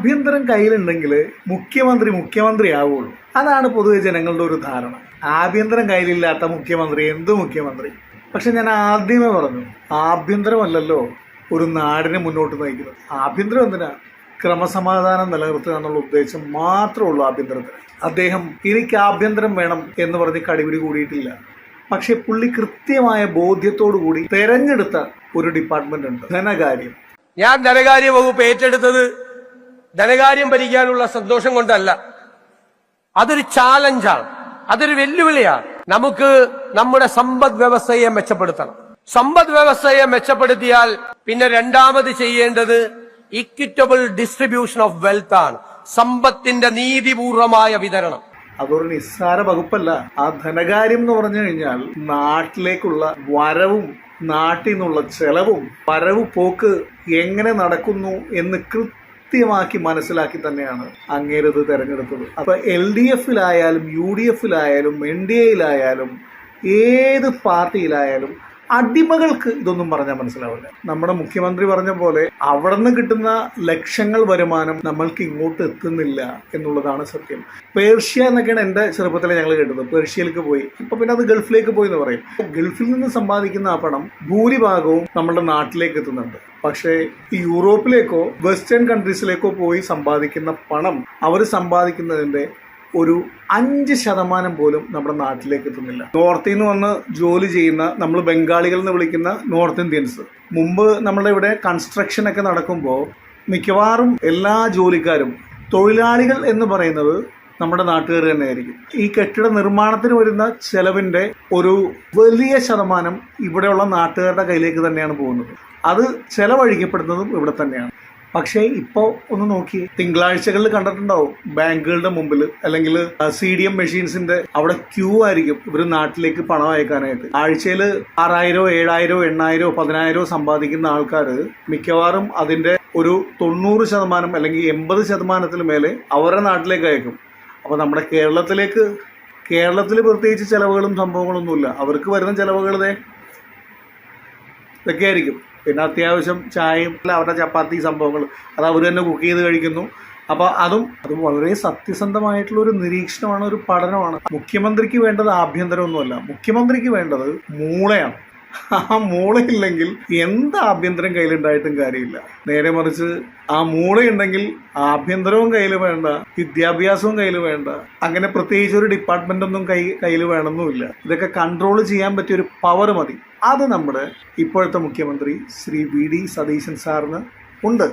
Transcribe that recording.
ആഭ്യന്തരം കയ്യിലുണ്ടെങ്കിൽ മുഖ്യമന്ത്രി ആവുള്ളൂ. അതാണ് പൊതുവെ ജനങ്ങളുടെ ഒരു ധാരണ. ആഭ്യന്തരം കയ്യിലില്ലാത്ത മുഖ്യമന്ത്രി എന്ത് മുഖ്യമന്ത്രി? പക്ഷെ ഞാൻ ആദ്യമേ പറഞ്ഞു, ആഭ്യന്തരമല്ലല്ലോ ഒരു നാടിനെ മുന്നോട്ട് നയിക്കുന്നത്. ആഭ്യന്തരം എന്തിനാ? ക്രമസമാധാനം നിലനിർത്തുക എന്നുള്ള ഉദ്ദേശം മാത്രമേ ഉള്ളൂ ആഭ്യന്തരത്തിന്. അദ്ദേഹം എനിക്ക് ആഭ്യന്തരം വേണം എന്ന് പറഞ്ഞ് കടിപിടി കൂടിയിട്ടില്ല. പക്ഷെ പുള്ളി കൃത്യമായ ബോധ്യത്തോടു കൂടി തെരഞ്ഞെടുത്ത ഒരു ഡിപ്പാർട്ട്മെന്റ് ഉണ്ട്, ധനകാര്യം. ഞാൻ ധനകാര്യ വകുപ്പ് ഏറ്റെടുത്തത് ധനകാര്യം ഭരിക്കാനുള്ള സന്തോഷം കൊണ്ടല്ല. അതൊരു ചാലഞ്ചാണ്, അതൊരു വെല്ലുവിളിയാണ്. നമുക്ക് നമ്മുടെ സമ്പദ് വ്യവസ്ഥയെ മെച്ചപ്പെടുത്തണം. സമ്പദ് വ്യവസ്ഥയെ മെച്ചപ്പെടുത്തിയാൽ പിന്നെ രണ്ടാമത് ചെയ്യേണ്ടത് ഇക്വിറ്റബിൾ ഡിസ്ട്രിബ്യൂഷൻ ഓഫ് വെൽത്ത് ആണ്. സമ്പത്തിന്റെ നീതിപൂർവമായ വിതരണം. അതൊരു നിസ്സാര വകുപ്പല്ല. ആ ധനകാര്യം എന്ന് പറഞ്ഞു കഴിഞ്ഞാൽ നാട്ടിലേക്കുള്ള വരവും നാട്ടിൽ നിന്നുള്ള ചെലവും വരവ് പോക്ക് എങ്ങനെ നടക്കുന്നു എന്ന് കൃത്യമാക്കി മനസ്സിലാക്കി തന്നെയാണ് അങ്ങേരത് തെരഞ്ഞെടുത്തത്. അപ്പൊ LDF-ലായാലും UDF-ലായാലും NDA-യിലായാലും ഏത് പാർട്ടിയിലായാലും അടിമകൾക്ക് ഇതൊന്നും പറഞ്ഞാൽ മനസ്സിലാവില്ല. നമ്മുടെ മുഖ്യമന്ത്രി പറഞ്ഞ പോലെ അവിടെ നിന്ന് കിട്ടുന്ന ലക്ഷങ്ങൾ വരുമാനം നമ്മൾക്ക് ഇങ്ങോട്ട് എത്തുന്നില്ല എന്നുള്ളതാണ് സത്യം. പേർഷ്യ എന്നൊക്കെയാണ് എൻ്റെ ചെറുപ്പത്തിലെ ഞങ്ങൾ കേട്ടത്. പേർഷ്യയിലേക്ക് പോയി, ഇപ്പൊ പിന്നെ അത് ഗൾഫിലേക്ക് പോയി എന്ന് പറയും. ഗൾഫിൽ നിന്ന് സമ്പാദിക്കുന്ന ആ പണം ഭൂരിഭാഗവും നമ്മുടെ നാട്ടിലേക്ക് എത്തുന്നുണ്ട്. പക്ഷേ യൂറോപ്പിലേക്കോ വെസ്റ്റേൺ കൺട്രീസിലേക്കോ പോയി സമ്പാദിക്കുന്ന പണം അവർ സമ്പാദിക്കുന്നതിന്റെ ഒരു 5% പോലും നമ്മുടെ നാട്ടിലേക്ക് എത്തുന്നില്ല. നോർത്തിൽ നിന്ന് വന്ന് ജോലി ചെയ്യുന്ന നമ്മൾ ബംഗാളികൾ എന്ന് വിളിക്കുന്ന നോർത്ത് ഇന്ത്യൻസ്, മുമ്പ് നമ്മളുടെ ഇവിടെ കൺസ്ട്രക്ഷൻ ഒക്കെ നടക്കുമ്പോൾ മിക്കവാറും എല്ലാ ജോലിക്കാരും തൊഴിലാളികൾ എന്ന് പറയുന്നത് നമ്മുടെ നാട്ടുകാർ തന്നെയായിരിക്കും. ഈ കെട്ടിട നിർമ്മാണത്തിന് വരുന്ന ചെലവിന്റെ ഒരു വലിയ ശതമാനം ഇവിടെയുള്ള നാട്ടുകാരുടെ കയ്യിലേക്ക് തന്നെയാണ് പോകുന്നത്. അത് ചെലവഴിക്കപ്പെടുന്നതും ഇവിടെ തന്നെയാണ്. പക്ഷേ ഇപ്പോൾ ഒന്ന് നോക്കിയേ, തിങ്കളാഴ്ചകളിൽ കണ്ടിട്ടുണ്ടാവും ബാങ്കുകളുടെ മുമ്പിൽ അല്ലെങ്കിൽ CDM മെഷീൻസിന്റെ അവിടെ ക്യൂ ആയിരിക്കും ഇവർ നാട്ടിലേക്ക് പണം അയക്കാനായിട്ട്. ആഴ്ചയിൽ 6000, 7000, 8000, 10000 സമ്പാദിക്കുന്ന ആൾക്കാർ മിക്കവാറും അതിന്റെ ഒരു 90% അല്ലെങ്കിൽ 80% മേലെ അവരുടെ നാട്ടിലേക്ക് അയക്കും. അപ്പൊ നമ്മുടെ കേരളത്തിൽ പ്രത്യേകിച്ച് ചെലവുകളും സംഭവങ്ങളൊന്നുമില്ല. അവർക്ക് വരുന്ന ചെലവുകൾ ഇതൊക്കെ ആയിരിക്കും. പിന്നെ അത്യാവശ്യം ചായയും അവരുടെ ചപ്പാത്തി സംഭവങ്ങൾ അത് അവർ തന്നെ കുക്ക് ചെയ്ത് കഴിക്കുന്നു. അപ്പൊ അതും വളരെ സത്യസന്ധമായിട്ടുള്ള ഒരു നിരീക്ഷണമാണ്, ഒരു പഠനമാണ്. മുഖ്യമന്ത്രിക്ക് വേണ്ടത് ആഭ്യന്തരമൊന്നുമല്ല, മുഖ്യമന്ത്രിക്ക് വേണ്ടത് മൂളയാണ്. ആ മൂളയില്ലെങ്കിൽ എന്ത് ആഭ്യന്തരം കയ്യിലുണ്ടായിട്ടും കാര്യമില്ല. നേരെ മറിച്ച് ആ മൂളയുണ്ടെങ്കിൽ ആഭ്യന്തരവും കയ്യിൽ വേണ്ട, വിദ്യാഭ്യാസവും കയ്യിൽ വേണ്ട, അങ്ങനെ പ്രത്യേകിച്ച് ഒരു ഡിപ്പാർട്ട്മെന്റ് ഒന്നും കയ്യിൽ വേണമെന്നുമില്ല. ഇതൊക്കെ കൺട്രോൾ ചെയ്യാൻ പറ്റിയ ഒരു പവർ മതി. അത് നമ്മുടെ ഇപ്പോഴത്തെ മുഖ്യമന്ത്രി ശ്രീ VD സതീശൻ സാറിന് ഉണ്ട്.